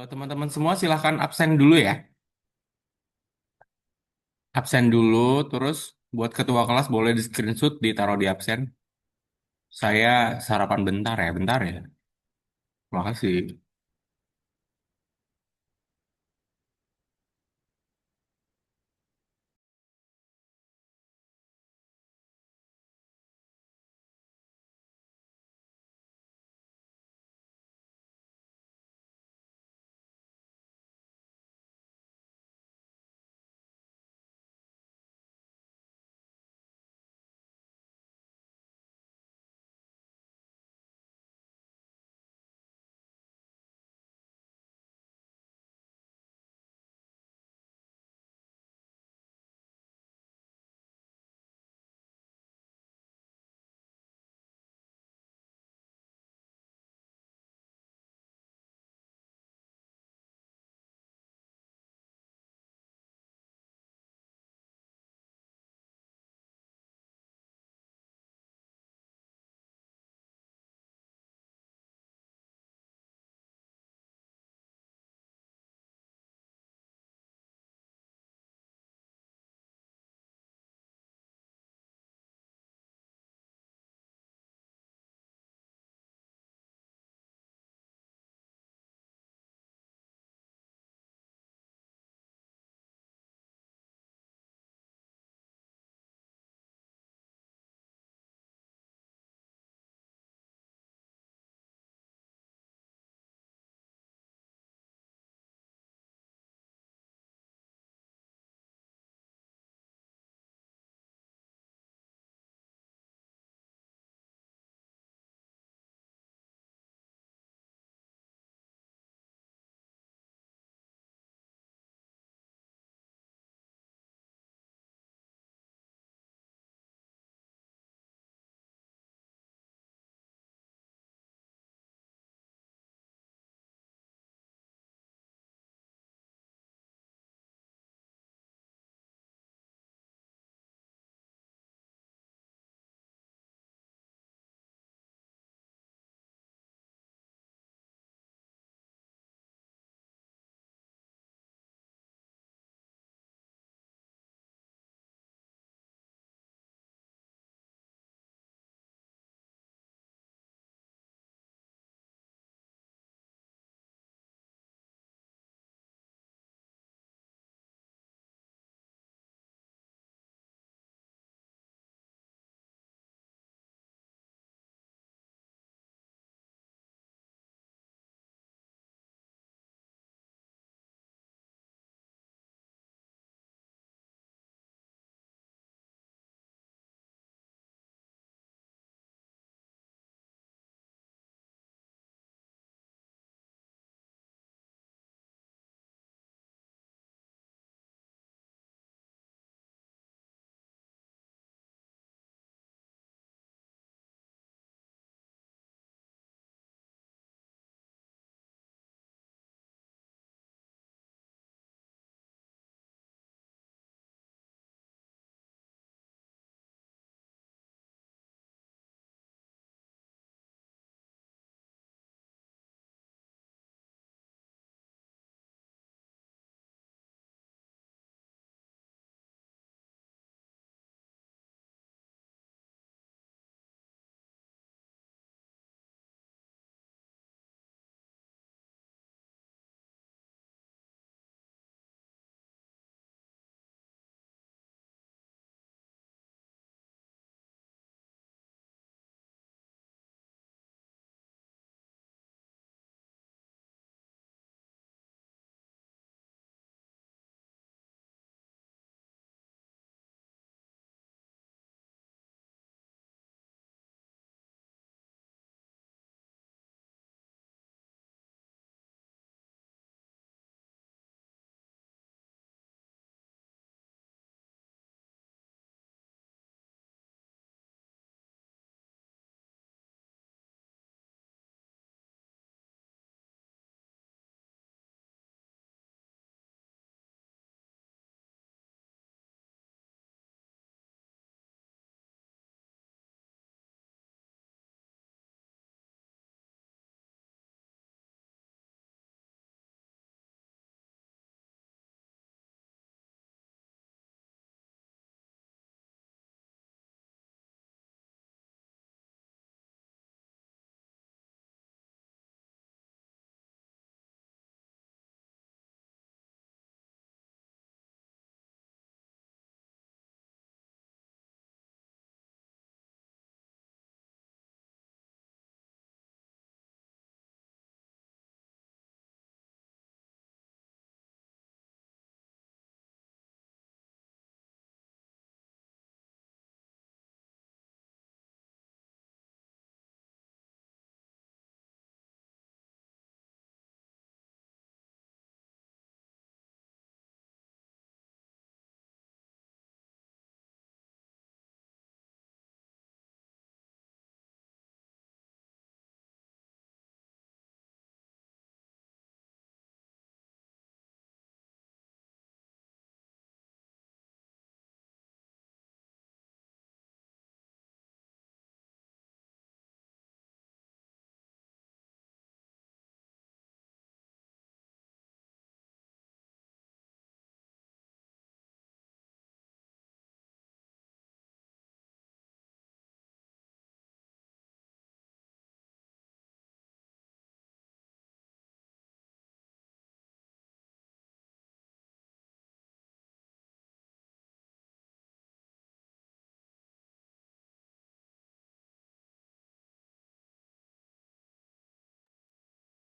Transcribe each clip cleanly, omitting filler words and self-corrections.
Teman-teman semua silahkan absen dulu ya. Absen dulu, terus buat ketua kelas boleh di screenshot ditaruh di absen. Saya sarapan bentar ya, bentar ya. Makasih.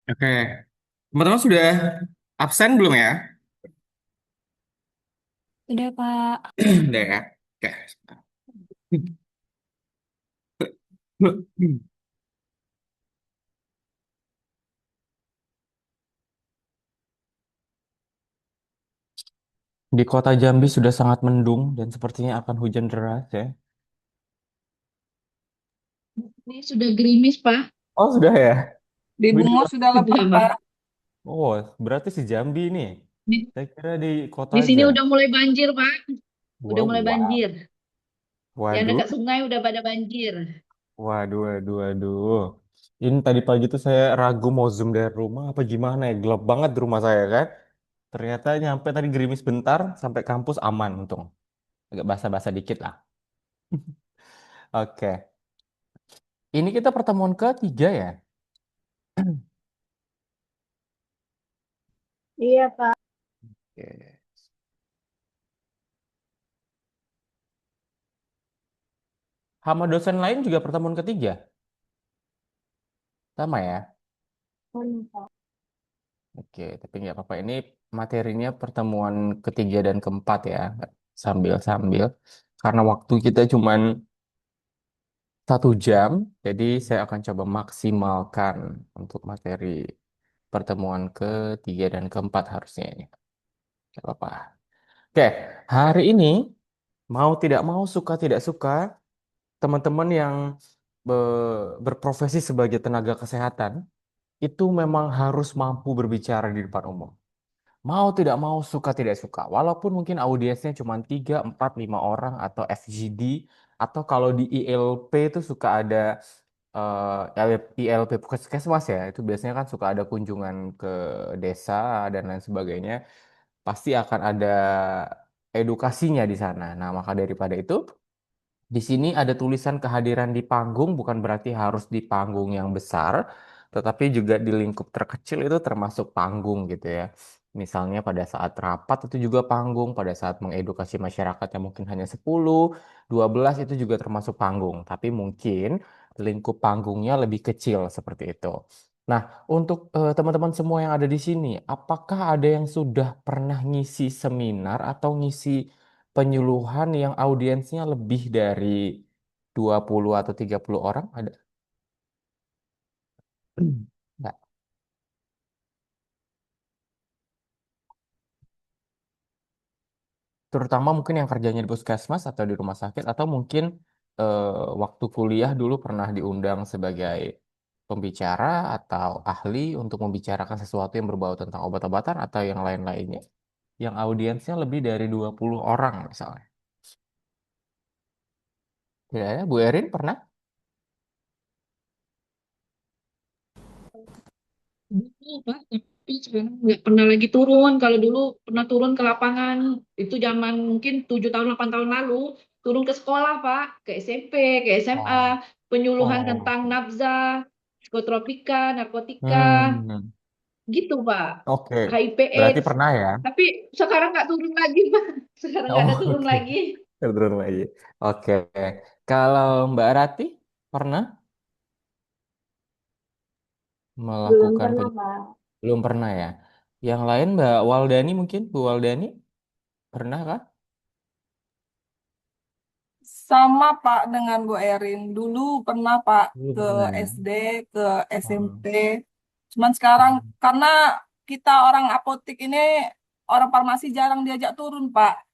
Oke, teman-teman sudah absen belum ya? Udah, Pak. Udah ya. Oke. Di kota Jambi sudah sangat mendung dan sepertinya akan hujan deras ya. Ini sudah gerimis, Pak. Oh, sudah ya? Di Wih, Bungo sudah lebat, Pak. oh, berarti si Jambi nih. Di, Saya kira di kota di aja. sini udah mulai banjir, Pak. Udah Wow, mulai wow. banjir. Yang Waduh, dekat sungai udah pada banjir. waduh, waduh, waduh. Ini tadi pagi tuh saya ragu mau zoom dari rumah apa gimana ya. Gelap banget di rumah saya kan. Ternyata nyampe tadi gerimis bentar sampai kampus aman untung. Agak basah-basah dikit lah. Oke. Ini kita pertemuan ketiga ya. Iya, Pak. Oke. Sama dosen lain juga pertemuan ketiga. Sama ya. Oke, tapi nggak apa-apa. Ini materinya pertemuan ketiga dan keempat ya. Sambil-sambil. Karena waktu kita cuman 1 jam, jadi saya akan coba maksimalkan untuk materi pertemuan ketiga dan keempat harusnya ini. Nggak apa-apa. Oke, hari ini mau tidak mau, suka tidak suka, teman-teman yang berprofesi sebagai tenaga kesehatan itu memang harus mampu berbicara di depan umum. Mau tidak mau, suka tidak suka. Walaupun mungkin audiensnya cuma 3, 4, 5 orang atau FGD, atau kalau di ILP itu suka ada ILP Puskesmas ya, itu biasanya kan suka ada kunjungan ke desa dan lain sebagainya. Pasti akan ada edukasinya di sana. Nah, maka daripada itu, di sini ada tulisan kehadiran di panggung, bukan berarti harus di panggung yang besar, tetapi juga di lingkup terkecil itu termasuk panggung gitu ya. Misalnya pada saat rapat itu juga panggung, pada saat mengedukasi masyarakat yang mungkin hanya 10, 12 itu juga termasuk panggung, tapi mungkin lingkup panggungnya lebih kecil seperti itu. Nah, untuk teman-teman semua yang ada di sini, apakah ada yang sudah pernah ngisi seminar atau ngisi penyuluhan yang audiensnya lebih dari 20 atau 30 orang ada? Nggak. Terutama mungkin yang kerjanya di puskesmas atau di rumah sakit atau mungkin waktu kuliah dulu pernah diundang sebagai pembicara atau ahli untuk membicarakan sesuatu yang berbau tentang obat-obatan atau yang lain-lainnya. Yang audiensnya lebih dari 20 orang misalnya. Tidak ya, Bu Erin pernah? Dulu, Pak, tapi sekarang nggak pernah lagi turun. Kalau dulu pernah turun ke lapangan, itu zaman mungkin 7 tahun, 8 tahun lalu, turun ke sekolah, Pak, ke SMP, ke SMA, Oh. penyuluhan Oh. tentang nafza, psikotropika, narkotika, Hmm. gitu, Pak. Oke. HIV Berarti AIDS. pernah ya? Tapi sekarang nggak turun lagi, Pak. Sekarang nggak Oh, ada turun oke. lagi. Turun lagi. Oke. Kalau Mbak Rati pernah Belum melakukan pernah, Pak. belum pernah ya? Yang lain Mbak Waldani mungkin Bu Waldani pernah kah? Sama Pak dengan Bu Erin. Dulu pernah Pak Belum ke pernah ya. SD, ke Oh. SMP. Cuman sekarang karena kita orang apotek ini, orang farmasi jarang diajak turun Pak.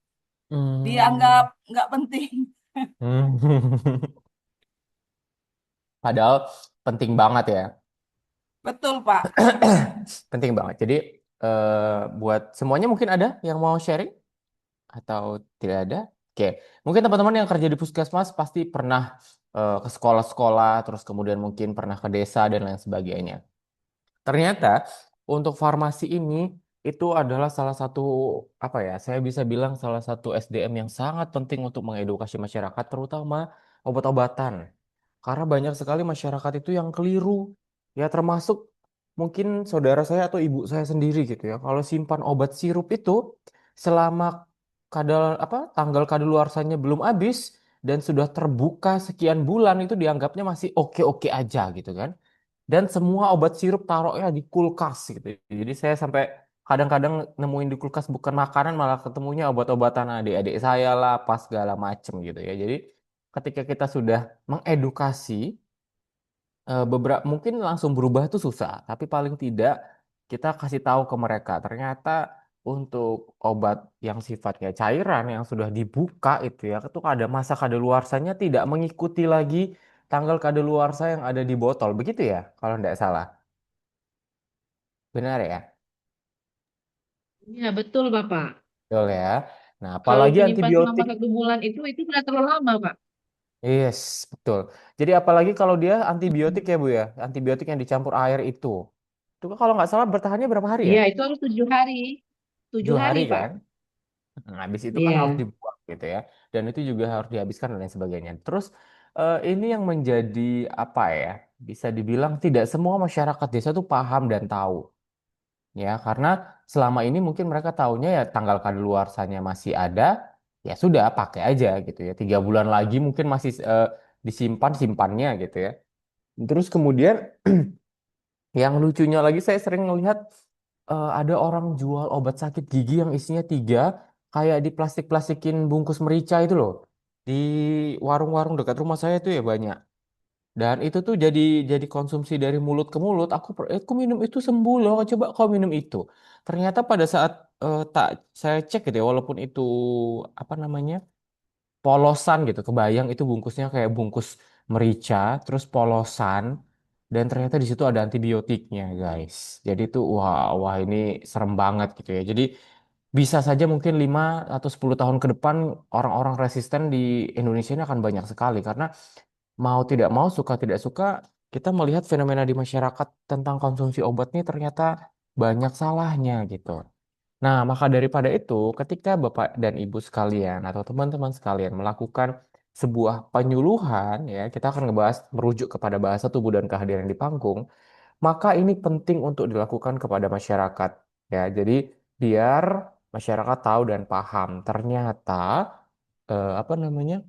Dianggap Hmm. nggak penting. Hmm. Padahal penting banget ya. Betul Pak. Penting banget. Jadi buat semuanya mungkin ada yang mau sharing atau tidak ada? Oke, mungkin teman-teman yang kerja di puskesmas pasti pernah ke sekolah-sekolah, terus kemudian mungkin pernah ke desa dan lain sebagainya. Ternyata untuk farmasi ini itu adalah salah satu apa ya? Saya bisa bilang salah satu SDM yang sangat penting untuk mengedukasi masyarakat, terutama obat-obatan. Karena banyak sekali masyarakat itu yang keliru. Ya termasuk mungkin saudara saya atau ibu saya sendiri gitu ya. Kalau simpan obat sirup itu selama tanggal kadaluarsanya belum habis dan sudah terbuka sekian bulan itu dianggapnya masih oke-oke aja gitu kan. Dan semua obat sirup taruhnya di kulkas gitu. Jadi saya sampai kadang-kadang nemuin di kulkas bukan makanan malah ketemunya obat-obatan adik-adik saya lah, pas segala macem gitu ya. Jadi ketika kita sudah mengedukasi beberapa mungkin langsung berubah itu susah, tapi paling tidak kita kasih tahu ke mereka ternyata untuk obat yang sifatnya cairan yang sudah dibuka itu ya, itu ada masa kadaluarsanya tidak mengikuti lagi tanggal kadaluarsa yang ada di botol, begitu ya kalau tidak salah. Benar ya? Iya, betul, Bapak. Betul ya. Nah, Kalau apalagi penyimpan selama antibiotik. 1 bulan itu sudah terlalu lama, Pak. Yes, betul. Jadi apalagi kalau dia antibiotik Mm-mm. ya Bu ya, antibiotik yang dicampur air itu. Itu kalau nggak salah bertahannya berapa hari ya? Iya, itu harus 7 hari. tujuh Tujuh hari, hari Pak. kan? Nah, habis itu kan harus Iya. dibuang gitu ya. Dan itu juga harus dihabiskan dan lain sebagainya. Terus ini yang menjadi apa ya? Bisa dibilang tidak semua masyarakat desa tuh paham dan tahu. Ya, karena selama ini mungkin mereka taunya ya tanggal kadaluarsanya masih ada, ya sudah pakai aja gitu ya. 3 bulan lagi mungkin masih disimpan simpannya gitu ya. Terus kemudian yang lucunya lagi saya sering melihat ada orang jual obat sakit gigi yang isinya 3 kayak di plastik-plastikin bungkus merica itu loh. Di warung-warung dekat rumah saya tuh ya banyak. Dan itu tuh jadi konsumsi dari mulut ke mulut. Aku minum itu sembuh loh. Coba kau minum itu. Ternyata pada saat tak saya cek gitu ya, walaupun itu apa namanya polosan gitu, kebayang itu bungkusnya kayak bungkus merica, terus polosan, dan ternyata di situ ada antibiotiknya, guys. Jadi itu wah wah ini serem banget gitu ya. Jadi bisa saja mungkin 5 atau 10 tahun ke depan orang-orang resisten di Indonesia ini akan banyak sekali karena mau tidak mau, suka tidak suka, kita melihat fenomena di masyarakat tentang konsumsi obat ini ternyata banyak salahnya gitu. Nah, maka daripada itu, ketika Bapak dan Ibu sekalian atau teman-teman sekalian melakukan sebuah penyuluhan, ya, kita akan ngebahas merujuk kepada bahasa tubuh dan kehadiran di panggung, maka ini penting untuk dilakukan kepada masyarakat. Ya, jadi biar masyarakat tahu dan paham. Ternyata apa namanya?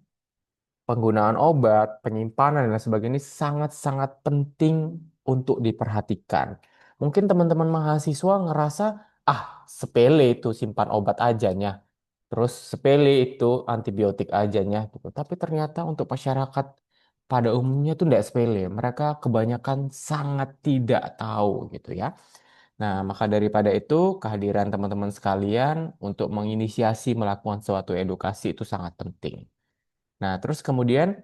Penggunaan obat, penyimpanan, dan lain sebagainya ini sangat-sangat penting untuk diperhatikan. Mungkin teman-teman mahasiswa ngerasa, ah, sepele itu simpan obat ajanya, terus sepele itu antibiotik ajanya, gitu. Tapi ternyata untuk masyarakat pada umumnya itu tidak sepele. Mereka kebanyakan sangat tidak tahu, gitu ya. Nah, maka daripada itu, kehadiran teman-teman sekalian untuk menginisiasi melakukan suatu edukasi itu sangat penting. Nah, terus kemudian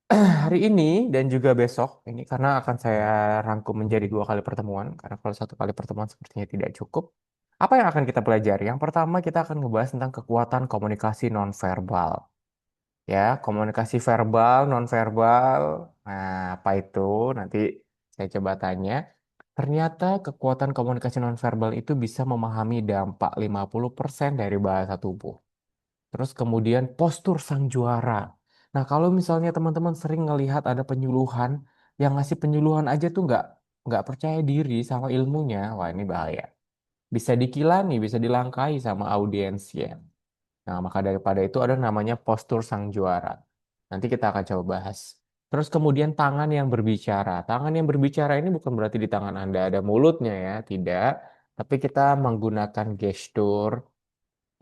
hari ini dan juga besok ini karena akan saya rangkum menjadi 2 kali pertemuan karena kalau 1 kali pertemuan sepertinya tidak cukup. Apa yang akan kita pelajari? Yang pertama kita akan ngebahas tentang kekuatan komunikasi nonverbal. Ya, komunikasi verbal, nonverbal. Nah, apa itu? Nanti saya coba tanya. Ternyata kekuatan komunikasi nonverbal itu bisa memahami dampak 50% dari bahasa tubuh. Terus kemudian postur sang juara. Nah, kalau misalnya teman-teman sering ngelihat ada penyuluhan, yang ngasih penyuluhan aja tuh nggak percaya diri sama ilmunya, wah ini bahaya. Bisa dikilani, bisa dilangkai sama audiensnya. Nah, maka daripada itu ada namanya postur sang juara. Nanti kita akan coba bahas. Terus kemudian tangan yang berbicara. Tangan yang berbicara ini bukan berarti di tangan Anda ada mulutnya ya, tidak. Tapi kita menggunakan gestur,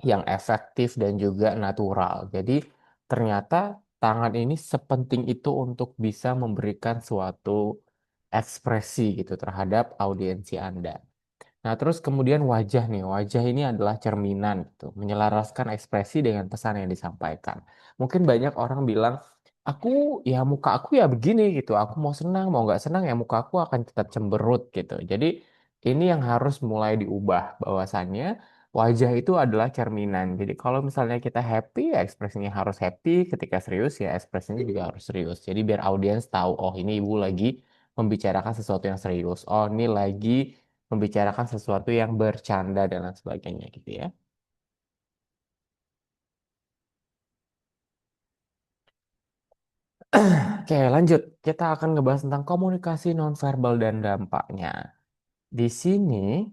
yang efektif dan juga natural. Jadi ternyata tangan ini sepenting itu untuk bisa memberikan suatu ekspresi gitu terhadap audiensi Anda. Nah, terus kemudian wajah nih, wajah ini adalah cerminan gitu, menyelaraskan ekspresi dengan pesan yang disampaikan. Mungkin banyak orang bilang, aku ya muka aku ya begini gitu, aku mau senang mau nggak senang ya muka aku akan tetap cemberut gitu. Jadi ini yang harus mulai diubah bahwasannya wajah itu adalah cerminan. Jadi kalau misalnya kita happy, ya ekspresinya harus happy, ketika serius ya ekspresinya juga harus serius. Jadi biar audiens tahu, oh ini ibu lagi membicarakan sesuatu yang serius. Oh ini lagi membicarakan sesuatu yang bercanda dan lain sebagainya gitu ya. Oke, lanjut. Kita akan ngebahas tentang komunikasi nonverbal dan dampaknya. Di sini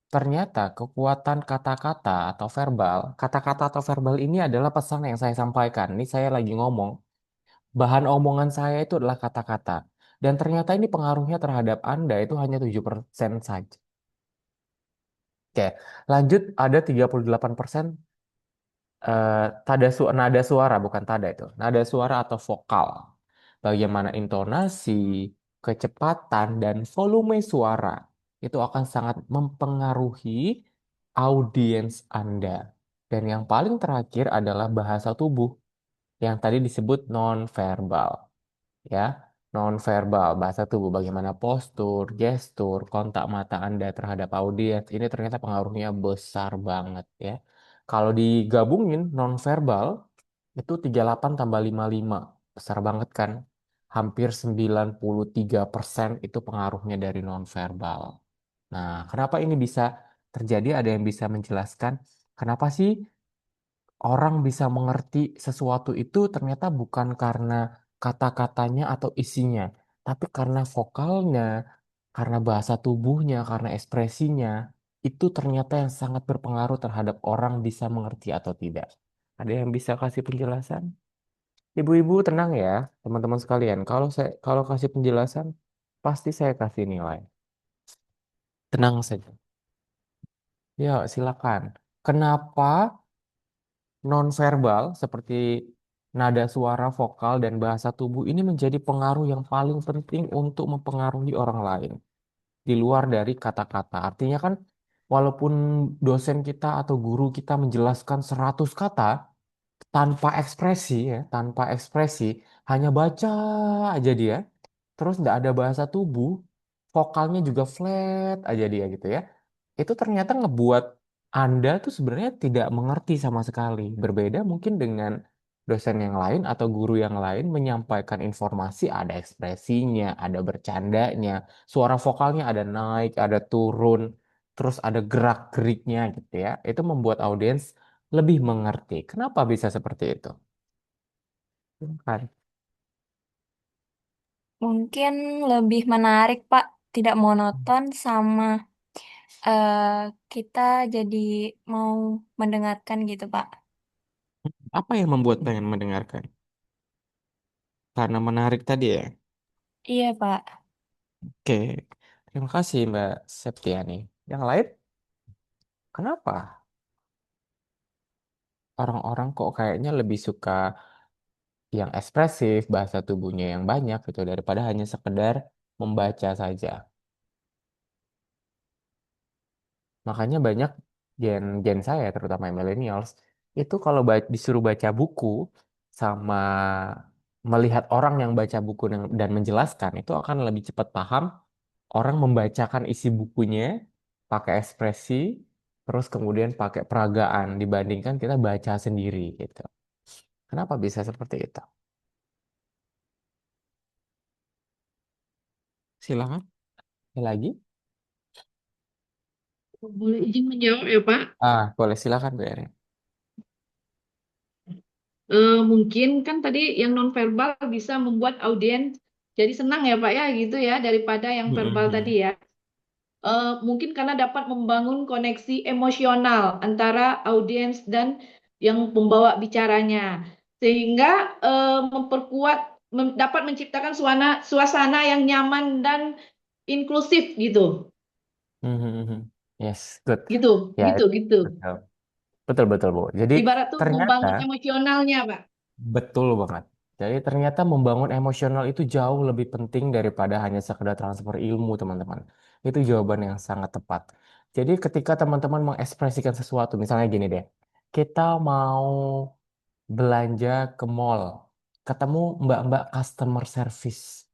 ternyata kekuatan kata-kata atau verbal, kata-kata atau verbal ini adalah pesan yang saya sampaikan. Ini saya lagi ngomong. Bahan omongan saya itu adalah kata-kata. Dan ternyata ini pengaruhnya terhadap Anda itu hanya 7% saja. Oke, lanjut ada 38% nada suara, bukan tada itu. Nada suara atau vokal. Bagaimana intonasi, kecepatan, dan volume suara itu akan sangat mempengaruhi audiens Anda. Dan yang paling terakhir adalah bahasa tubuh yang tadi disebut non-verbal. Ya, non-verbal, bahasa tubuh, bagaimana postur, gestur, kontak mata Anda terhadap audiens, ini ternyata pengaruhnya besar banget ya. Kalau digabungin non-verbal, itu 38 tambah 55, besar banget kan? Hampir 93% itu pengaruhnya dari non-verbal. Nah, kenapa ini bisa terjadi? Ada yang bisa menjelaskan kenapa sih orang bisa mengerti sesuatu itu ternyata bukan karena kata-katanya atau isinya, tapi karena vokalnya, karena bahasa tubuhnya, karena ekspresinya, itu ternyata yang sangat berpengaruh terhadap orang bisa mengerti atau tidak. Ada yang bisa kasih penjelasan? Ibu-ibu tenang ya, teman-teman sekalian. Kalau kasih penjelasan, pasti saya kasih nilai. Tenang saja. Ya, silakan. Kenapa nonverbal seperti nada suara, vokal, dan bahasa tubuh ini menjadi pengaruh yang paling penting untuk mempengaruhi orang lain di luar dari kata-kata. Artinya kan walaupun dosen kita atau guru kita menjelaskan 100 kata tanpa ekspresi ya, tanpa ekspresi, hanya baca aja dia, terus nggak ada bahasa tubuh, vokalnya juga flat aja dia gitu ya. Itu ternyata ngebuat Anda tuh sebenarnya tidak mengerti sama sekali. Berbeda mungkin dengan dosen yang lain atau guru yang lain menyampaikan informasi, ada ekspresinya, ada bercandanya, suara vokalnya ada naik, ada turun, terus ada gerak-geriknya gitu ya. Itu membuat audiens lebih mengerti. Kenapa bisa seperti itu? Kan? Mungkin lebih menarik, Pak. Tidak monoton sama eh, kita jadi mau mendengarkan gitu, Pak. Apa yang membuat pengen mendengarkan? Karena menarik tadi ya. Iya, Pak. Oke, terima kasih Mbak Septiani. Yang lain, kenapa orang-orang kok kayaknya lebih suka yang ekspresif, bahasa tubuhnya yang banyak gitu daripada hanya sekedar membaca saja. Makanya banyak gen saya, terutama yang millennials, itu kalau disuruh baca buku sama melihat orang yang baca buku dan menjelaskan, itu akan lebih cepat paham orang membacakan isi bukunya pakai ekspresi, terus kemudian pakai peragaan dibandingkan kita baca sendiri gitu. Kenapa bisa seperti itu? Silakan. Ada lagi? Boleh izin menjawab ya, Pak? Boleh silakan Bu Erin. Mungkin kan tadi yang nonverbal bisa membuat audiens jadi senang ya Pak ya gitu ya daripada yang verbal tadi Mm-mm. ya. Mungkin karena dapat membangun koneksi emosional antara audiens dan yang pembawa bicaranya sehingga memperkuat dapat menciptakan suasana yang nyaman dan inklusif gitu. Mhm. Yes, good. Gitu, Ya, gitu, gitu. betul. Betul, betul, Bu. Jadi Ibarat tuh ternyata membangun emosionalnya, Pak. betul banget. Jadi ternyata membangun emosional itu jauh lebih penting daripada hanya sekedar transfer ilmu, teman-teman. Itu jawaban yang sangat tepat. Jadi ketika teman-teman mengekspresikan sesuatu, misalnya gini deh, kita mau belanja ke mall, ketemu mbak-mbak customer service.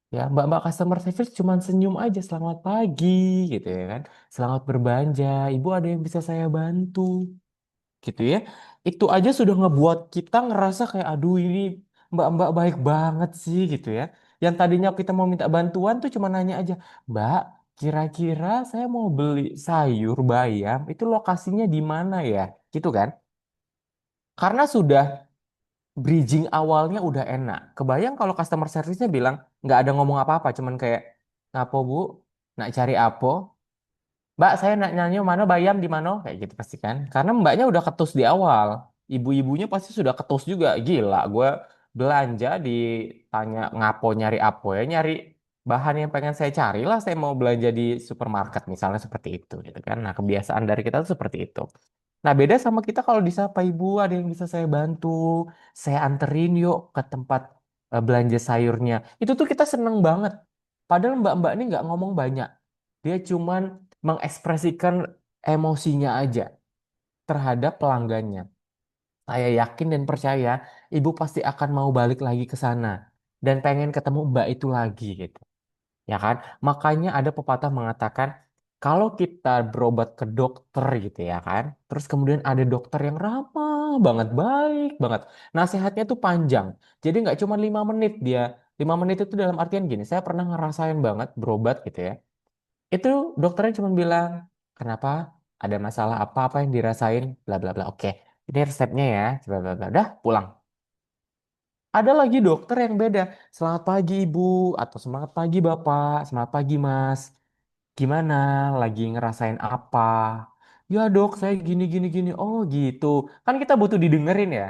Ya, mbak-mbak customer service cuman senyum aja, selamat pagi, gitu ya kan. Selamat berbelanja, ibu ada yang bisa saya bantu, gitu ya. Itu aja sudah ngebuat kita ngerasa kayak, aduh ini mbak-mbak baik banget sih, gitu ya. Yang tadinya kita mau minta bantuan tuh cuma nanya aja, Mbak, kira-kira saya mau beli sayur bayam, itu lokasinya di mana ya? Gitu kan. Karena sudah bridging awalnya udah enak. Kebayang kalau customer service-nya bilang nggak ada ngomong apa-apa, cuman kayak ngapo bu, nak cari apa? Mbak, saya nak nanya mana bayam di mana? Kayak gitu pasti kan. Karena mbaknya udah ketus di awal. Ibu-ibunya pasti sudah ketus juga. Gila, gue belanja ditanya ngapo nyari apa ya, nyari bahan yang pengen saya cari lah, saya mau belanja di supermarket misalnya seperti itu gitu kan. Nah, kebiasaan dari kita tuh seperti itu. Nah, beda sama kita kalau disapa ibu, ada yang bisa saya bantu, saya anterin yuk ke tempat belanja sayurnya. Itu tuh kita seneng banget. Padahal mbak-mbak ini nggak ngomong banyak. Dia cuman mengekspresikan emosinya aja terhadap pelanggannya. Saya yakin dan percaya ibu pasti akan mau balik lagi ke sana dan pengen ketemu mbak itu lagi gitu. Ya kan? Makanya ada pepatah mengatakan kalau kita berobat ke dokter gitu ya kan, terus kemudian ada dokter yang ramah banget, baik banget. Nasihatnya tuh panjang. Jadi nggak cuma 5 menit dia. 5 menit itu dalam artian gini, saya pernah ngerasain banget berobat gitu ya. Itu dokternya cuma bilang, kenapa? Ada masalah apa-apa yang dirasain? Bla bla bla. Oke, ini resepnya ya. Bla bla bla. Dah, pulang. Ada lagi dokter yang beda. Selamat pagi Ibu, atau semangat pagi Bapak, semangat pagi Mas. Gimana? Lagi ngerasain apa? Ya dok, saya gini gini gini. Oh gitu. Kan kita butuh didengerin ya.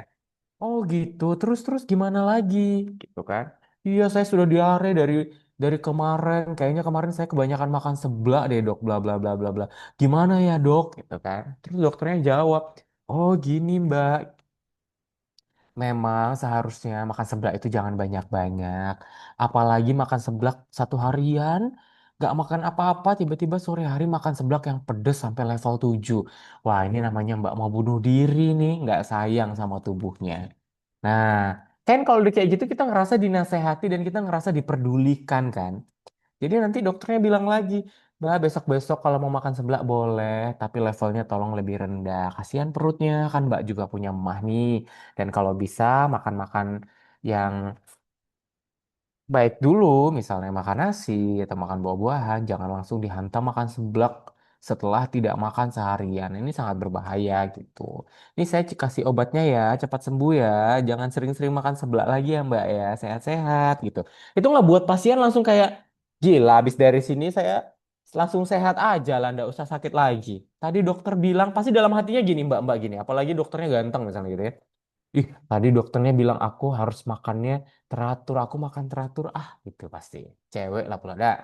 Oh gitu. Terus gimana lagi? Gitu kan? Iya, saya sudah diare dari kemarin. Kayaknya kemarin saya kebanyakan makan seblak deh dok. Bla bla bla bla bla. Gimana ya dok? Gitu kan? Terus dokternya jawab, oh gini Mbak. Memang seharusnya makan seblak itu jangan banyak-banyak. Apalagi makan seblak satu harian, gak makan apa-apa, tiba-tiba sore hari makan seblak yang pedes sampai level 7. Wah, ini namanya Mbak mau bunuh diri nih, nggak sayang sama tubuhnya. Nah, kan kalau udah kayak gitu kita ngerasa dinasehati dan kita ngerasa diperdulikan kan. Jadi nanti dokternya bilang lagi, Mbak besok-besok kalau mau makan seblak boleh, tapi levelnya tolong lebih rendah. Kasihan perutnya, kan Mbak juga punya emah nih. Dan kalau bisa makan-makan yang baik dulu, misalnya makan nasi atau makan buah-buahan, jangan langsung dihantam makan seblak setelah tidak makan seharian. Ini sangat berbahaya gitu. Ini saya kasih obatnya ya, cepat sembuh ya. Jangan sering-sering makan seblak lagi ya Mbak ya, sehat-sehat gitu. Itu nggak buat pasien langsung kayak gila, habis dari sini saya langsung sehat aja lah, nggak usah sakit lagi. Tadi dokter bilang, pasti dalam hatinya gini Mbak-mbak gini, apalagi dokternya ganteng misalnya gitu ya. Ih, tadi dokternya bilang aku harus makannya teratur, aku makan teratur. Ah, itu pasti. Cewek lah pula dah.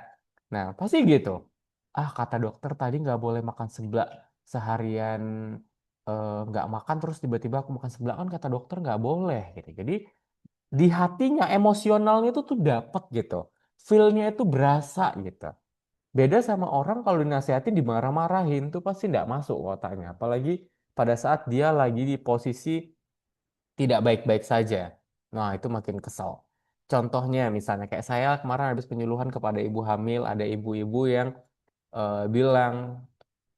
Nah, pasti gitu. Ah, kata dokter tadi nggak boleh makan seblak seharian, nggak makan terus tiba-tiba aku makan seblak kan kata dokter nggak boleh gitu. Jadi di hatinya emosionalnya itu tuh dapet gitu. Feel-nya itu berasa gitu. Beda sama orang kalau dinasihatin dimarah-marahin tuh pasti nggak masuk ke otaknya. Apalagi pada saat dia lagi di posisi tidak baik-baik saja. Nah, itu makin kesal. Contohnya misalnya kayak saya kemarin habis penyuluhan kepada ibu hamil, ada ibu-ibu yang bilang,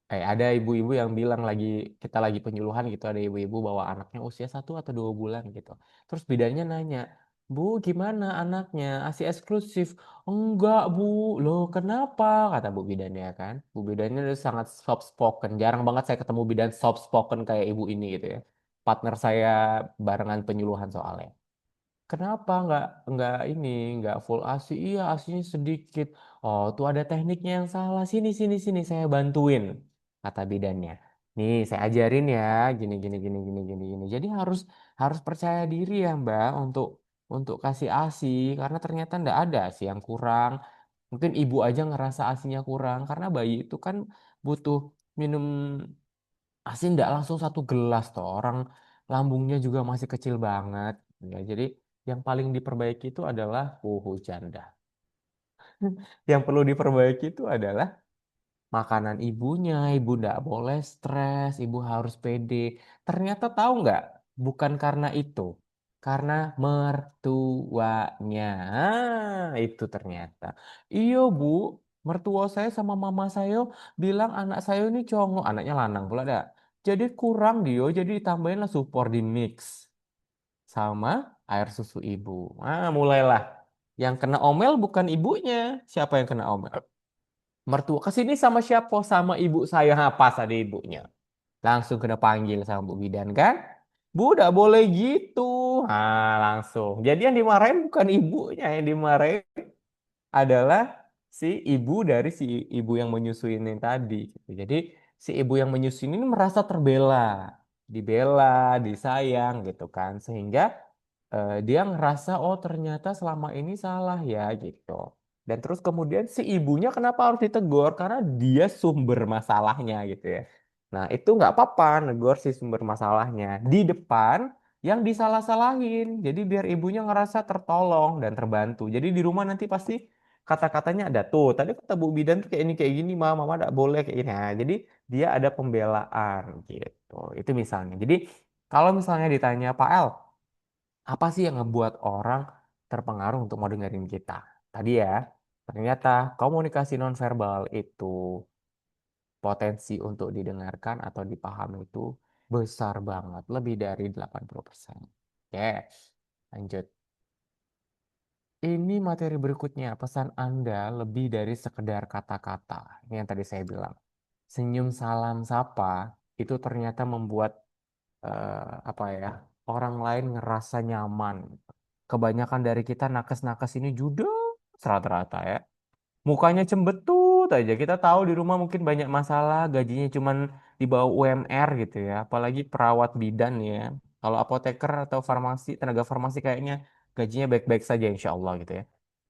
ada ibu-ibu yang bilang lagi kita lagi penyuluhan gitu, ada ibu-ibu bawa anaknya usia 1 atau 2 bulan gitu. Terus bidannya nanya, Bu, gimana anaknya? ASI eksklusif? Enggak, Bu. Loh, kenapa? Kata Bu bidannya kan. Bu bidannya udah sangat soft spoken. Jarang banget saya ketemu bidan soft spoken kayak ibu ini gitu ya. Partner saya barengan penyuluhan soalnya. Kenapa nggak full ASI? Iya, ASINya sedikit. Oh, tuh ada tekniknya yang salah. Sini sini sini saya bantuin, kata bidannya. Nih, saya ajarin ya, gini gini gini gini gini gini. Jadi harus harus percaya diri ya, Mbak, untuk kasih ASI karena ternyata nggak ada ASI yang kurang. Mungkin ibu aja ngerasa ASINya kurang karena bayi itu kan butuh minum ASI nggak langsung 1 gelas toh. Orang lambungnya juga masih kecil banget. Ya, jadi yang paling diperbaiki itu adalah janda. Yang perlu diperbaiki itu adalah makanan ibunya. Ibu nggak boleh stres, ibu harus pede. Ternyata tahu nggak? Bukan karena itu, karena mertuanya. Itu ternyata. Iya bu, mertua saya sama mama saya bilang anak saya ini congok, anaknya lanang pula dah. Jadi kurang dia, jadi ditambahin lah support di mix sama air susu ibu. Mulailah. Yang kena omel bukan ibunya. Siapa yang kena omel? Mertua kesini sama siapa? Sama ibu saya. Pas ada ibunya. Langsung kena panggil sama Bu Bidan kan? Bu, udah boleh gitu. Langsung. Jadi yang dimarahin bukan ibunya. Yang dimarahin adalah si ibu dari si ibu yang menyusuin yang tadi, gitu. Jadi si ibu yang menyusui ini merasa terbela, dibela, disayang gitu kan. Sehingga dia ngerasa oh ternyata selama ini salah ya gitu. Dan terus kemudian si ibunya kenapa harus ditegur? Karena dia sumber masalahnya gitu ya. Nah itu nggak apa-apa negor si sumber masalahnya di depan yang disalah-salahin. Jadi biar ibunya ngerasa tertolong dan terbantu. Jadi di rumah nanti pasti kata-katanya ada tuh. Tadi kata Bu Bidan tuh kayak gini, mama nggak boleh kayak gini. Nah, jadi dia ada pembelaan gitu. Itu misalnya. Jadi kalau misalnya ditanya Pak El, apa sih yang ngebuat orang terpengaruh untuk mau dengerin kita? Tadi ya, ternyata komunikasi nonverbal itu potensi untuk didengarkan atau dipahami itu besar banget, lebih dari 80%. Oke, lanjut. Ini materi berikutnya, pesan Anda lebih dari sekedar kata-kata. Ini yang tadi saya bilang. Senyum salam sapa itu ternyata membuat apa ya, orang lain ngerasa nyaman. Kebanyakan dari kita nakes-nakes ini judes rata-rata ya. Mukanya cembetut aja. Kita tahu di rumah mungkin banyak masalah, gajinya cuman di bawah UMR gitu ya. Apalagi perawat bidan ya. Kalau apoteker atau farmasi, tenaga farmasi kayaknya gajinya baik-baik saja insya Allah gitu ya.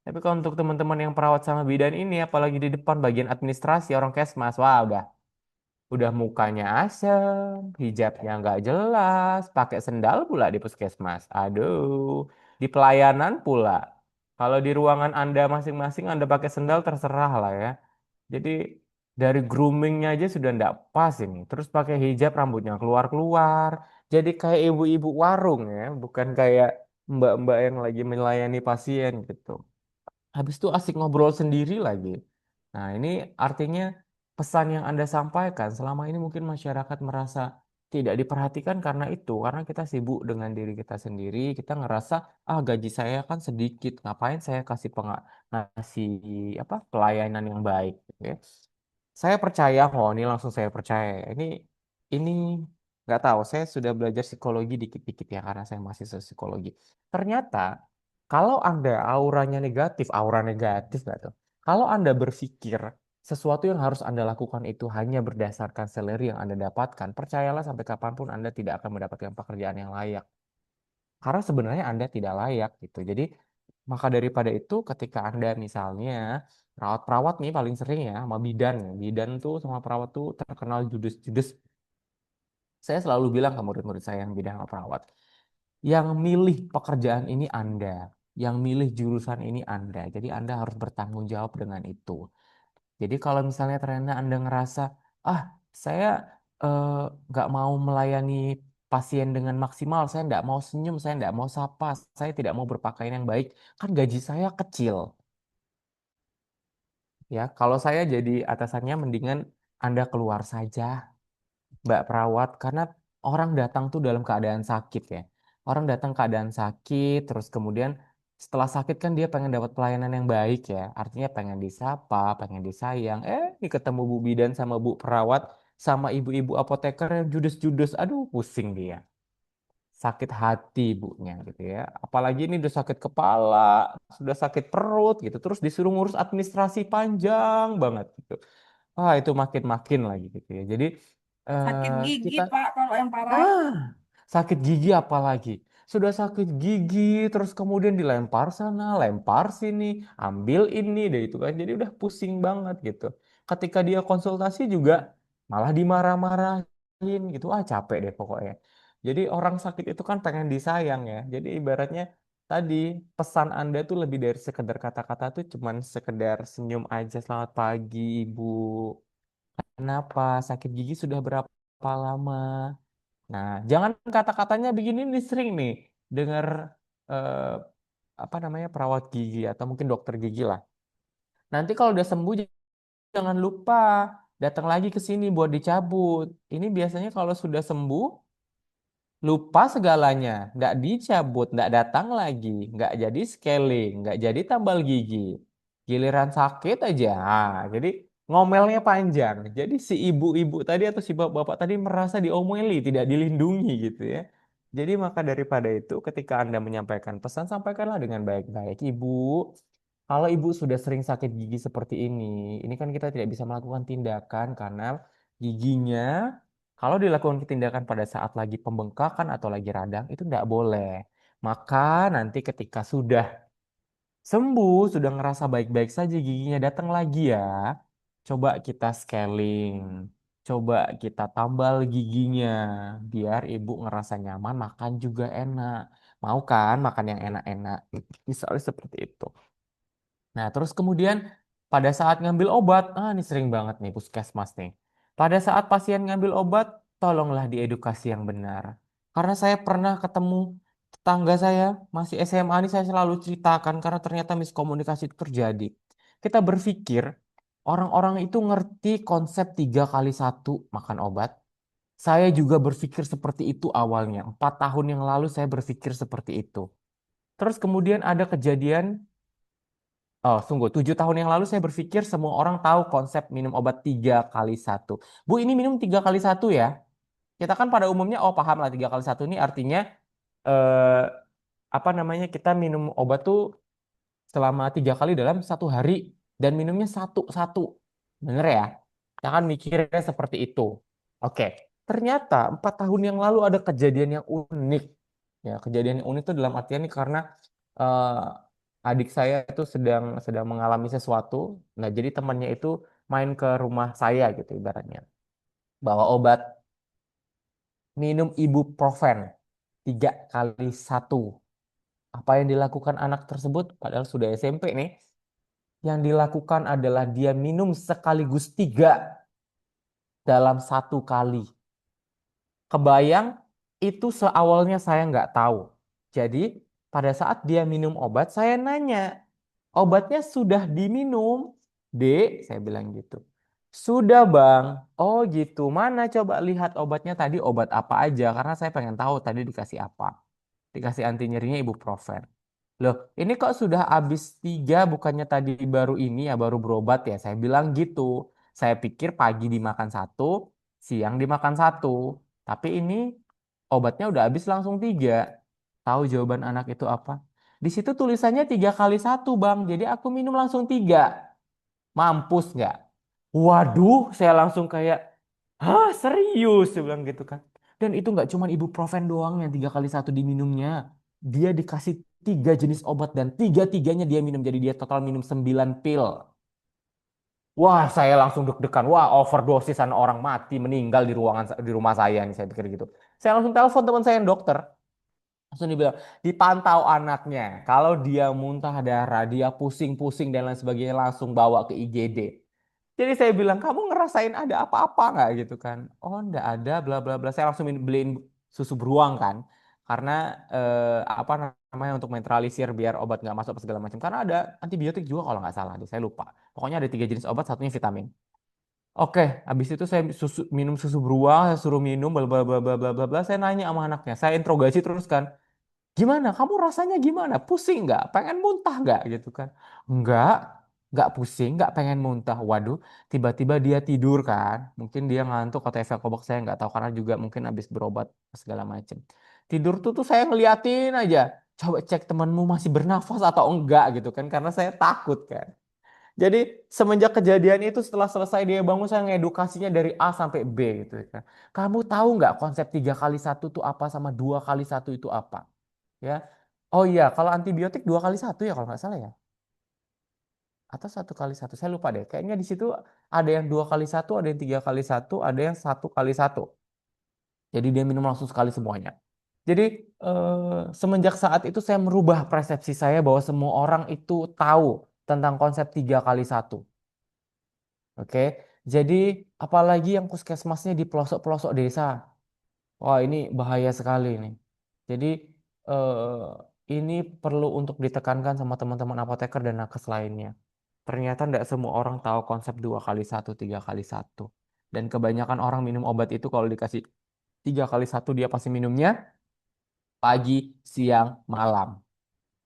Tapi kalau untuk teman-teman yang perawat sama bidan ini, apalagi di depan bagian administrasi orang kesmas, wah udah mukanya asem, hijabnya nggak jelas, pakai sendal pula di puskesmas. Aduh, di pelayanan pula. Kalau di ruangan Anda masing-masing Anda pakai sendal terserah lah ya. Jadi dari groomingnya aja sudah nggak pas ini. Terus pakai hijab rambutnya keluar-keluar. Jadi kayak ibu-ibu warung ya, bukan kayak mbak-mbak yang lagi melayani pasien gitu. Habis itu asik ngobrol sendiri lagi. Nah, ini artinya pesan yang Anda sampaikan selama ini mungkin masyarakat merasa tidak diperhatikan karena itu, karena kita sibuk dengan diri kita sendiri, kita ngerasa ah gaji saya kan sedikit, ngapain saya kasih ngasih apa pelayanan yang baik, gitu ya. Saya percaya, oh ini langsung saya percaya. Ini nggak tahu, saya sudah belajar psikologi dikit-dikit ya karena saya masih psikologi. Ternyata kalau Anda auranya negatif, aura negatif nggak tuh? Kalau Anda berpikir sesuatu yang harus Anda lakukan itu hanya berdasarkan salary yang Anda dapatkan, percayalah sampai kapanpun Anda tidak akan mendapatkan pekerjaan yang layak. Karena sebenarnya Anda tidak layak gitu. Jadi maka daripada itu ketika Anda misalnya perawat-perawat nih paling sering ya sama bidan. Bidan tuh sama perawat tuh terkenal judes-judes. Saya selalu bilang ke murid-murid saya yang bidan sama perawat. Yang milih pekerjaan ini Anda. Yang milih jurusan ini Anda. Jadi Anda harus bertanggung jawab dengan itu. Jadi kalau misalnya ternyata Anda ngerasa, ah saya eh, nggak mau melayani pasien dengan maksimal, saya nggak mau senyum, saya nggak mau sapa, saya tidak mau berpakaian yang baik, kan gaji saya kecil. Ya, kalau saya jadi atasannya mendingan Anda keluar saja, Mbak Perawat, karena orang datang tuh dalam keadaan sakit ya. Orang datang keadaan sakit, terus kemudian setelah sakit kan dia pengen dapat pelayanan yang baik ya. Artinya pengen disapa, pengen disayang. Ini ketemu Bu Bidan sama Bu Perawat sama ibu-ibu apoteker yang judes-judes. Aduh, pusing dia. Sakit hati ibunya gitu ya. Apalagi ini udah sakit kepala, sudah sakit perut gitu. Terus disuruh ngurus administrasi panjang banget gitu. Wah, itu makin-makin lagi gitu ya. Jadi Sakit gigi, kita Pak, kalau yang parah. ah sakit gigi apalagi. Sudah sakit gigi terus kemudian dilempar sana, lempar sini, ambil ini deh itu kan. Jadi udah pusing banget gitu. Ketika dia konsultasi juga malah dimarah-marahin gitu. Ah, capek deh pokoknya. Jadi orang sakit itu kan pengen disayang ya. Jadi ibaratnya tadi pesan Anda tuh lebih dari sekedar kata-kata tuh cuman sekedar senyum aja, selamat pagi Ibu. Kenapa? Sakit gigi sudah berapa lama? Nah, jangan kata-katanya begini nih sering nih dengar eh, apa namanya perawat gigi atau mungkin dokter gigi lah. Nanti kalau udah sembuh jangan lupa datang lagi ke sini buat dicabut. Ini biasanya kalau sudah sembuh lupa segalanya, nggak dicabut, nggak datang lagi, nggak jadi scaling, nggak jadi tambal gigi. Giliran sakit aja. Jadi ngomelnya panjang. Jadi si ibu-ibu tadi atau si bapak-bapak tadi merasa diomeli, tidak dilindungi gitu ya. Jadi maka daripada itu ketika Anda menyampaikan pesan, sampaikanlah dengan baik-baik. Ibu, kalau ibu sudah sering sakit gigi seperti ini kan kita tidak bisa melakukan tindakan karena giginya kalau dilakukan tindakan pada saat lagi pembengkakan atau lagi radang itu tidak boleh. Maka nanti ketika sudah sembuh, sudah ngerasa baik-baik saja giginya datang lagi ya. Coba kita scaling. Coba kita tambal giginya biar ibu ngerasa nyaman, makan juga enak. Mau kan makan yang enak-enak? Misalnya seperti itu. Nah, terus kemudian pada saat ngambil obat, ini sering banget nih puskesmas nih. Pada saat pasien ngambil obat, tolonglah diedukasi yang benar. Karena saya pernah ketemu tetangga saya, masih SMA ini saya selalu ceritakan karena ternyata miskomunikasi itu terjadi. Kita berpikir orang-orang itu ngerti konsep 3 kali 1 makan obat. Saya juga berpikir seperti itu awalnya. 4 tahun yang lalu saya berpikir seperti itu. Terus kemudian ada kejadian. Oh, sungguh. 7 tahun yang lalu saya berpikir semua orang tahu konsep minum obat 3 kali 1. Bu, ini minum 3 kali 1 ya? Kita kan pada umumnya, oh paham lah 3 kali 1 ini artinya eh, apa namanya kita minum obat tuh selama 3 kali dalam 1 hari dan minumnya satu-satu. Bener ya? Kita kan mikirnya seperti itu. Oke. Ternyata 4 tahun yang lalu ada kejadian yang unik. Ya, kejadian yang unik itu dalam artian ini karena adik saya itu sedang sedang mengalami sesuatu. Nah, jadi temannya itu main ke rumah saya gitu ibaratnya. Bawa obat, minum ibuprofen 3 kali 1. Apa yang dilakukan anak tersebut? Padahal sudah SMP nih. Yang dilakukan adalah dia minum sekaligus 3 dalam 1 kali. Kebayang itu seawalnya saya nggak tahu. Jadi pada saat dia minum obat, saya nanya, obatnya sudah diminum, Dek? Saya bilang gitu. Sudah bang. Oh gitu. Mana coba lihat obatnya tadi obat apa aja? Karena saya pengen tahu tadi dikasih apa. Dikasih anti nyerinya ibuprofen. Loh, ini kok sudah habis 3 bukannya tadi baru ini ya baru berobat ya? Saya bilang gitu. Saya pikir pagi dimakan 1, siang dimakan 1. Tapi ini obatnya udah habis langsung 3. Tahu jawaban anak itu apa? Di situ tulisannya 3 kali 1 bang. Jadi aku minum langsung 3. Mampus nggak? Waduh, saya langsung kayak, hah serius? Saya bilang gitu kan. Dan itu nggak cuma ibuprofen doang yang 3 kali 1 diminumnya. Dia dikasih 3 jenis obat dan tiga-tiganya dia minum. Jadi dia total minum 9 pil. Wah, saya langsung deg-degan. Wah, overdosisan orang mati meninggal di ruangan di rumah saya nih. Saya pikir gitu. Saya langsung telepon teman saya yang dokter. Langsung dibilang, dipantau anaknya. Kalau dia muntah darah, dia pusing-pusing dan lain sebagainya langsung bawa ke IGD. Jadi saya bilang, kamu ngerasain ada apa-apa nggak gitu kan? Oh, nggak ada, bla bla bla. Saya langsung beliin susu beruang kan, karena apa namanya untuk netralisir biar obat nggak masuk apa segala macam. Karena ada antibiotik juga kalau nggak salah, deh, saya lupa. Pokoknya ada 3 jenis obat, satunya vitamin. Oke, habis itu saya minum susu beruang, saya suruh minum, bla bla bla bla bla bla bla. Saya nanya sama anaknya, saya interogasi terus kan. Gimana? Kamu rasanya gimana? Pusing nggak? Pengen muntah nggak? Gitu kan? Nggak, nggak pusing, nggak pengen muntah. Waduh, tiba-tiba dia tidur kan? Mungkin dia ngantuk atau efek kobok saya nggak tahu karena juga mungkin habis berobat segala macem. Tidur tuh saya ngeliatin aja. Coba cek temanmu masih bernafas atau enggak gitu kan? Karena saya takut kan. Jadi semenjak kejadian itu setelah selesai dia bangun saya ngedukasinya dari A sampai B gitu kan. Kamu tahu nggak konsep 3 kali 1 itu apa sama 2 kali 1 itu apa? Ya. Oh iya, kalau antibiotik 2 kali 1 ya kalau nggak salah ya. Atau 1 kali 1, saya lupa deh. Kayaknya di situ ada yang 2 kali 1, ada yang 3 kali 1, ada yang 1 kali 1. Jadi dia minum langsung sekali semuanya. Jadi semenjak saat itu saya merubah persepsi saya bahwa semua orang itu tahu tentang konsep 3 kali 1. Oke, jadi apalagi yang puskesmasnya di pelosok-pelosok desa. Wah, ini bahaya sekali nih. Jadi ini perlu untuk ditekankan sama teman-teman apoteker dan nakes lainnya. Ternyata tidak semua orang tahu konsep 2 kali 1, 3 kali 1. Dan kebanyakan orang minum obat itu kalau dikasih 3 kali 1 dia pasti minumnya pagi, siang, malam.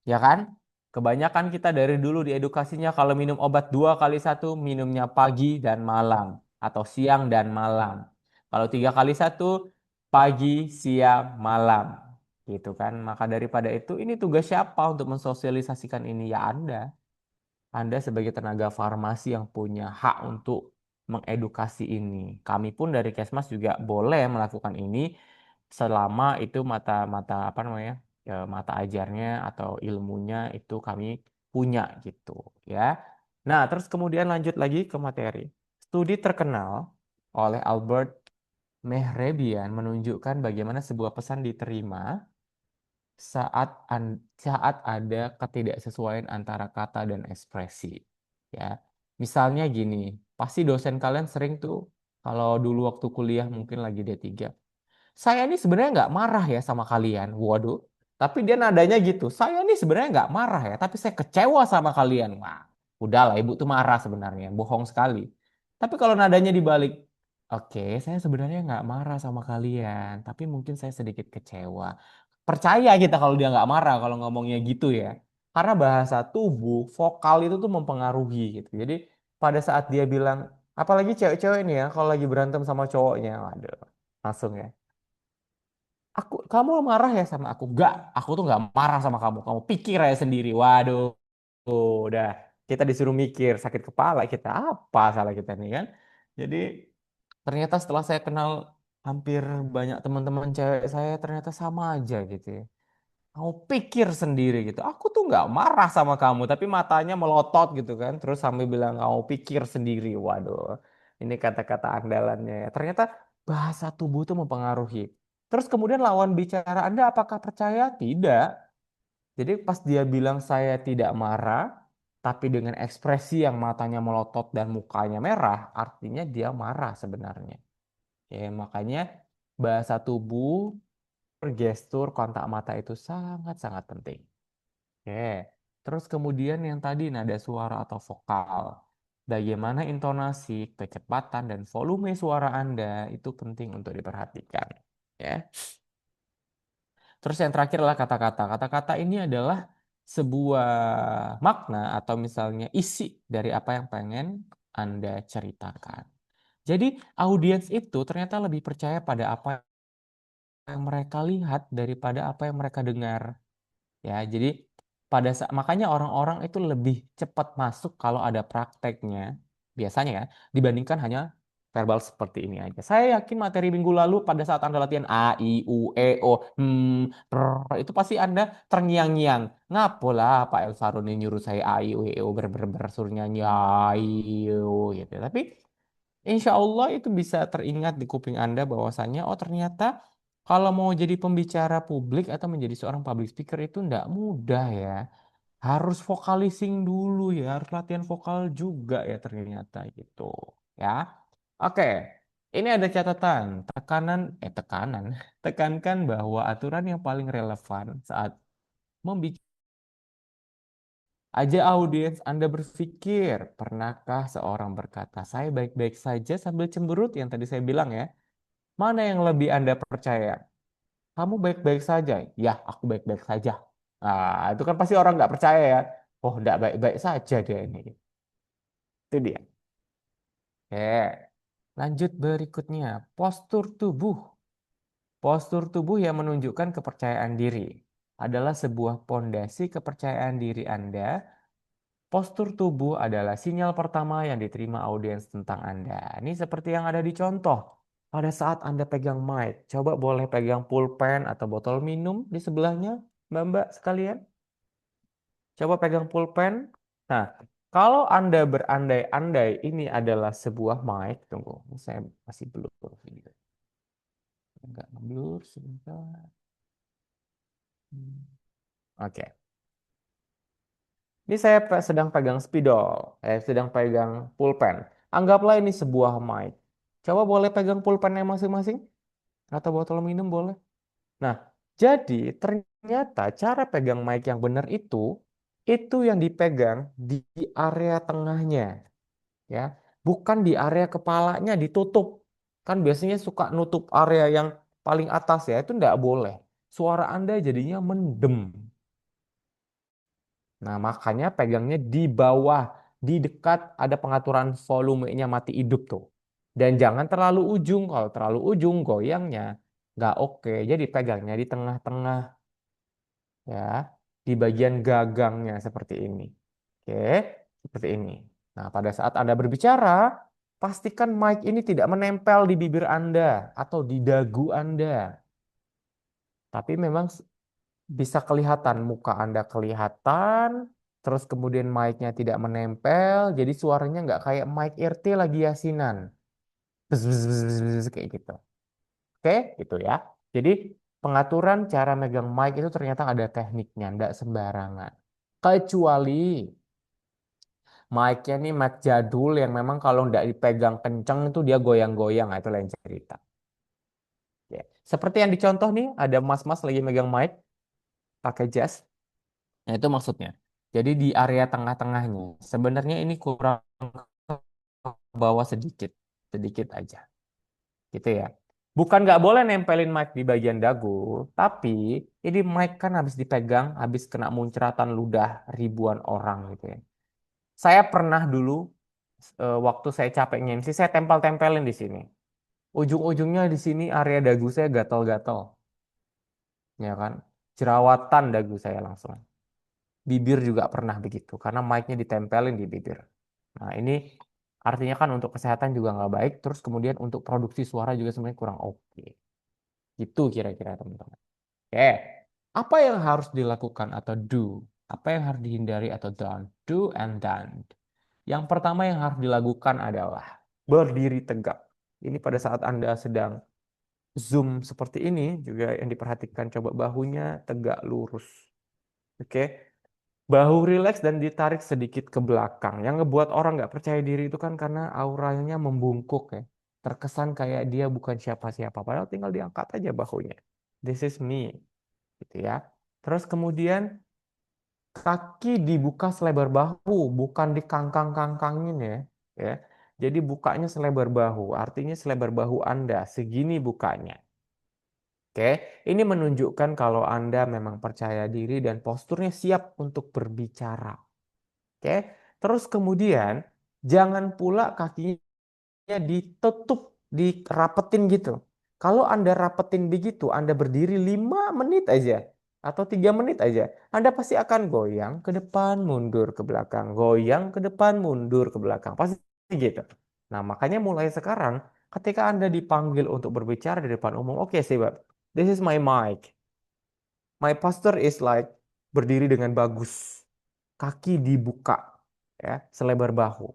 Ya kan? Kebanyakan kita dari dulu diedukasinya kalau minum obat 2 kali 1 minumnya pagi dan malam atau siang dan malam. Kalau 3 kali 1 pagi, siang, malam. Gitu kan. Maka daripada itu ini tugas siapa untuk mensosialisasikan ini? Ya Anda. Anda sebagai tenaga farmasi yang punya hak untuk mengedukasi ini. Kami pun dari Kesmas juga boleh melakukan ini selama itu mata-mata apa namanya? mata ajarnya atau ilmunya itu kami punya gitu ya. Nah, terus kemudian lanjut lagi ke materi. Studi terkenal oleh Albert Mehrabian menunjukkan bagaimana sebuah pesan diterima saat ada ketidaksesuaian antara kata dan ekspresi. Ya, misalnya gini, pasti dosen kalian sering tuh kalau dulu waktu kuliah mungkin lagi D3. Saya ini sebenarnya nggak marah ya sama kalian. Waduh. Tapi dia nadanya gitu. Saya ini sebenarnya nggak marah ya, tapi saya kecewa sama kalian. Wah, udahlah ibu tuh marah sebenarnya. Bohong sekali. Tapi kalau nadanya dibalik, oke, saya sebenarnya nggak marah sama kalian, tapi mungkin saya sedikit kecewa. Percaya kita kalau dia nggak marah kalau ngomongnya gitu ya. Karena bahasa tubuh, vokal itu tuh mempengaruhi gitu. Jadi pada saat dia bilang, apalagi cewek-cewek ini ya, kalau lagi berantem sama cowoknya, waduh, langsung ya. Kamu marah ya sama aku? Enggak, aku tuh nggak marah sama kamu. Kamu pikir aja sendiri. Waduh, udah kita disuruh mikir, sakit kepala kita apa salah kita nih kan? Jadi ternyata setelah saya kenal hampir banyak teman-teman cewek saya ternyata sama aja gitu ya. Kamu pikir sendiri gitu. Aku tuh nggak marah sama kamu, tapi matanya melotot gitu kan. Terus sambil bilang kamu pikir sendiri. Waduh, ini kata-kata andalannya ya. Ternyata bahasa tubuh itu mempengaruhi. Terus kemudian lawan bicara Anda apakah percaya? Tidak. Jadi pas dia bilang saya tidak marah, tapi dengan ekspresi yang matanya melotot dan mukanya merah, artinya dia marah sebenarnya. Ya, makanya bahasa tubuh, gestur, kontak mata itu sangat-sangat penting. Oke. Terus kemudian yang tadi nada suara atau vokal. Bagaimana intonasi, kecepatan, dan volume suara Anda itu penting untuk diperhatikan. Ya. Terus yang terakhir adalah kata-kata. Kata-kata ini adalah sebuah makna atau misalnya isi dari apa yang pengen Anda ceritakan. Jadi audiens itu ternyata lebih percaya pada apa yang mereka lihat daripada apa yang mereka dengar. Ya, jadi makanya orang-orang itu lebih cepat masuk kalau ada prakteknya, biasanya ya, dibandingkan hanya verbal seperti ini aja. Saya yakin materi minggu lalu pada saat Anda latihan A, I, U, E, O, itu pasti Anda terngiang-ngiang. Ngapalah Pak Elsarun ini nyuruh saya A, I, U, E, O, suruh nyanyi A, I, U, gitu. Tapi insya Allah itu bisa teringat di kuping Anda bahwasannya, oh ternyata kalau mau jadi pembicara publik atau menjadi seorang public speaker itu nggak mudah ya. Harus vocalizing dulu ya, harus latihan vokal juga ya ternyata gitu. Ya. Oke. Ini ada catatan, tekanan. Tekankan bahwa aturan yang paling relevan saat membuat aja audiens Anda berpikir, pernahkah seorang berkata, saya baik-baik saja sambil cemberut yang tadi saya bilang ya. Mana yang lebih Anda percaya? Kamu baik-baik saja. Ya, aku baik-baik saja. Nah, itu kan pasti orang nggak percaya ya. Oh, nggak baik-baik saja dia ini. Itu dia. Oke. Lanjut berikutnya. Postur tubuh. Postur tubuh yang menunjukkan kepercayaan diri adalah sebuah pondasi kepercayaan diri Anda. Postur tubuh adalah sinyal pertama yang diterima audiens tentang Anda. Ini seperti yang ada di contoh. Pada saat Anda pegang mic, coba boleh pegang pulpen atau botol minum di sebelahnya, Mbak-mbak sekalian. Coba pegang pulpen. Nah, kalau Anda berandai-andai ini adalah sebuah mic, tunggu, ini saya masih blur video. Enggak blur sebentar. Oke. Ini saya sedang pegang spidol, sedang pegang pulpen. Anggaplah ini sebuah mic. Coba boleh pegang pulpennya masing-masing? Atau botol minum boleh? Nah, jadi ternyata cara pegang mic yang benar itu yang dipegang di area tengahnya, ya, bukan di area kepalanya ditutup. Kan biasanya suka nutup area yang paling atas ya, itu enggak boleh. Suara Anda jadinya mendem. Nah, makanya pegangnya di bawah, di dekat ada pengaturan volumenya mati hidup tuh. Dan jangan terlalu ujung, kalau terlalu ujung goyangnya nggak oke. Jadi pegangnya di tengah-tengah ya, di bagian gagangnya seperti ini. Oke, seperti ini. Nah, pada saat Anda berbicara, pastikan mic ini tidak menempel di bibir Anda atau di dagu Anda. Tapi memang bisa kelihatan muka Anda kelihatan, terus kemudian mic-nya tidak menempel, jadi suaranya nggak kayak mic RT lagi yasinan. Bzz, bzz, bzz, bzz, bzz, kayak gitu. Oke, itu ya. Jadi pengaturan cara megang mic itu ternyata ada tekniknya, nggak sembarangan. Kecuali mic-nya nih mic jadul yang memang kalau nggak dipegang kenceng itu dia goyang-goyang, nah, itu lain cerita. Ya. Seperti yang dicontoh nih, ada mas-mas lagi megang mic pakai jas. Nah, itu maksudnya. Jadi di area tengah-tengahnya. Sebenarnya ini kurang ke bawah sedikit. Sedikit aja. Gitu ya. Bukan nggak boleh nempelin mic di bagian dagu. Tapi ini mic kan habis dipegang, habis kena muncratan ludah ribuan orang gitu ya. Saya pernah dulu, waktu saya capek MC, saya tempel-tempelin di sini. Ujung-ujungnya di sini area dagu saya gatal-gatal. Ya kan. Jerawatan dagu saya langsung. Bibir juga pernah begitu karena mic-nya ditempelin di bibir. Nah, ini artinya kan untuk kesehatan juga nggak baik. Terus kemudian untuk produksi suara juga sebenarnya kurang oke. Gitu kira-kira teman-teman. Oke, apa yang harus dilakukan atau do? Apa yang harus dihindari atau don't? Do and don't. Yang pertama yang harus dilakukan adalah berdiri tegak. Ini pada saat Anda sedang zoom seperti ini juga yang diperhatikan, coba bahunya tegak lurus. Oke, bahu rileks dan ditarik sedikit ke belakang. Yang ngebuat orang nggak percaya diri itu kan karena auranya membungkuk ya. Terkesan kayak dia bukan siapa-siapa. Padahal tinggal diangkat aja bahunya. This is me, gitu ya. Terus kemudian kaki dibuka selebar bahu, bukan dikangkang-kangkangin ya. Ya. Jadi bukanya selebar bahu, artinya selebar bahu Anda, segini bukanya. Oke, ini menunjukkan kalau Anda memang percaya diri dan posturnya siap untuk berbicara. Oke, terus kemudian jangan pula kakinya ditutup, dirapetin gitu. Kalau Anda rapetin begitu, Anda berdiri 5 menit aja atau 3 menit aja, Anda pasti akan goyang ke depan, mundur ke belakang, goyang ke depan, mundur ke belakang. Pasti gitu. Nah, makanya mulai sekarang ketika Anda dipanggil untuk berbicara di depan umum, oke sih, Mbak. This is my mic. My posture is like berdiri dengan bagus. Kaki dibuka ya, selebar bahu.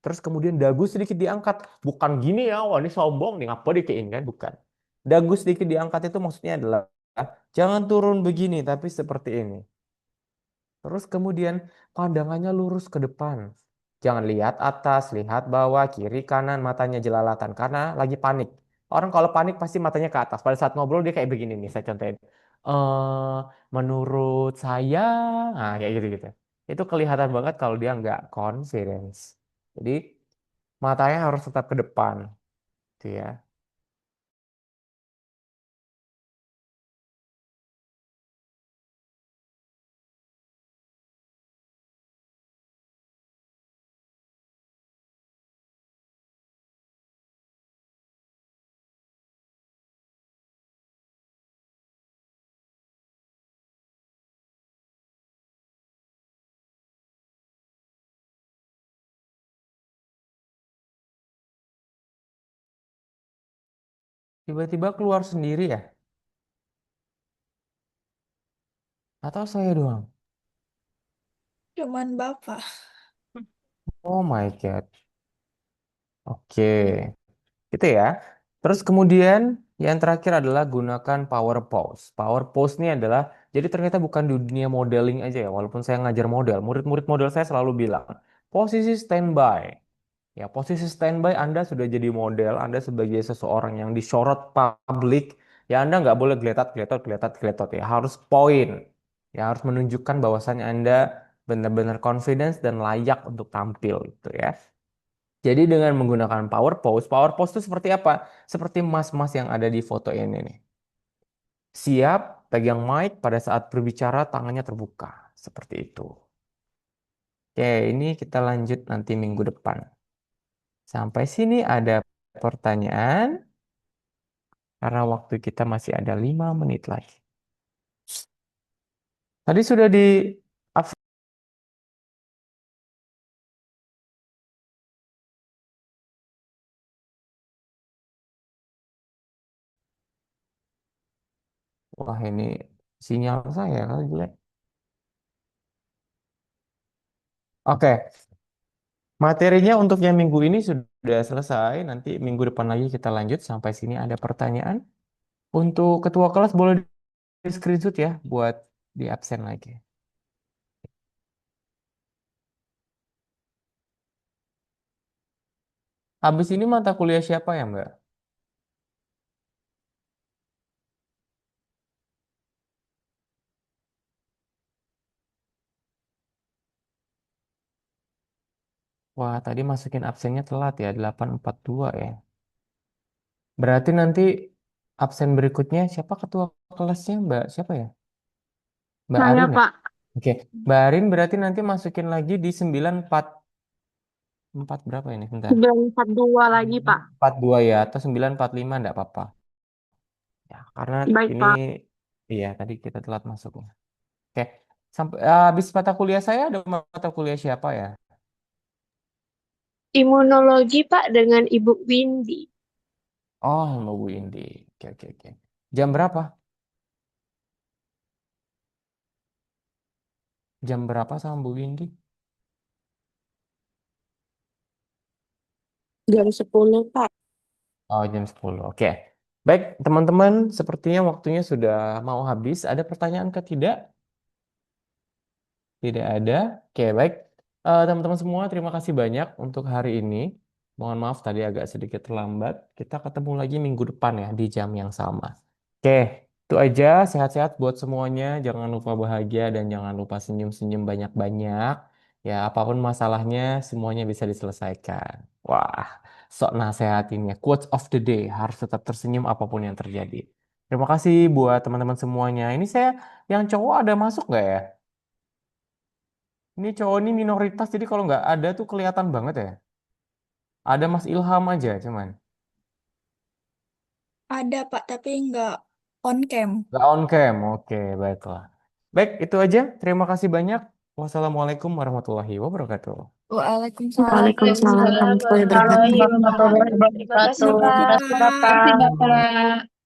Terus kemudian dagu sedikit diangkat. Bukan gini ya, wah ini sombong nih, ngapa dikein kan? Bukan. Dagu sedikit diangkat itu maksudnya adalah jangan turun begini, tapi seperti ini. Terus kemudian pandangannya lurus ke depan. Jangan lihat atas, lihat bawah, kiri, kanan, matanya jelalatan. Karena lagi panik. Orang kalau panik pasti matanya ke atas. Pada saat ngobrol dia kayak begini nih, saya contohin. Eh, menurut saya, nah kayak gitu-gitu. Itu kelihatan banget kalau dia nggak confidence. Jadi matanya harus tetap ke depan, gitu ya. Tiba-tiba keluar sendiri ya? Atau saya doang? Cuman Bapak. Oh my God. Oke. Gitu ya. Terus kemudian yang terakhir adalah gunakan power pose. Power pose ini adalah, jadi ternyata bukan di dunia modeling aja ya, walaupun saya ngajar model, murid-murid model saya selalu bilang, posisi standby. Ya, posisi standby Anda sudah jadi model, Anda sebagai seseorang yang disorot publik, ya Anda nggak boleh geletot ya, harus poin. Ya, harus menunjukkan bahwasannya Anda benar-benar confidence dan layak untuk tampil gitu ya. Jadi dengan menggunakan power pose itu seperti apa? Seperti mas-mas yang ada di foto ini nih. Siap, pegang mic pada saat berbicara tangannya terbuka. Seperti itu. Oke, ini kita lanjut nanti minggu depan. Sampai sini ada pertanyaan, karena waktu kita masih ada 5 menit lagi. Tadi sudah di wah ini Sinyal saya kan jelek. Oke, materinya untuk yang minggu ini sudah selesai. Nanti minggu depan lagi kita lanjut. Sampai sini ada pertanyaan. Untuk ketua kelas boleh di screenshot ya buat di absen lagi. Habis ini mata kuliah siapa ya, Mbak? Wah, tadi masukin absennya telat ya, 842 ya. Berarti nanti absen berikutnya siapa ketua kelasnya, Mbak? Siapa ya? Mbak Saya, Arin ya? Pak, Oke, Mbak Arin berarti nanti masukin lagi di 944 berapa ini? Bentar. 942 lagi, Pak. 42 ya, atau 945 enggak apa-apa. Ya, karena Baik, ini Pak. iya tadi kita telat masuknya. Oke, sampai habis mata kuliah saya ada mata kuliah siapa ya? Imunologi, Pak, dengan Ibu Windy. Oh, sama Bu Indi. Oke, oke, oke. Jam berapa? Jam berapa sama Bu Indi? Jam 10, Pak. Oh, jam 10. Oke. Baik, teman-teman, sepertinya waktunya sudah mau habis. Ada pertanyaan ke tidak? Tidak ada. Oke, baik. Teman-teman semua, terima kasih banyak untuk hari ini. Mohon maaf tadi agak sedikit terlambat. Kita ketemu lagi minggu depan ya di jam yang sama. Oke, itu aja. Sehat-sehat buat semuanya. Jangan lupa bahagia dan jangan lupa senyum-senyum banyak-banyak. Ya, apapun masalahnya, semuanya bisa diselesaikan. Wah, sok nasehatinnya. Quotes of the day. Harus tetap tersenyum apapun yang terjadi. Terima kasih buat teman-teman semuanya. Ini saya yang cowok ada masuk nggak ya? Ini cowok ini minoritas, jadi kalau nggak ada tuh kelihatan banget ya. Ada Mas Ilham aja cuman. Ada Pak, tapi nggak on cam. Nggak on cam, oke baiklah. Baik, itu aja. Terima kasih banyak. Wassalamualaikum warahmatullahi wabarakatuh. Waalaikumsalam Waalaikumsalam warahmatullahi warahmatullahi wabarakatuh. wabarakatuh. Terima kasih, Terima Pak. kasih, Pak. Terima kasih, Bapak. Bapak.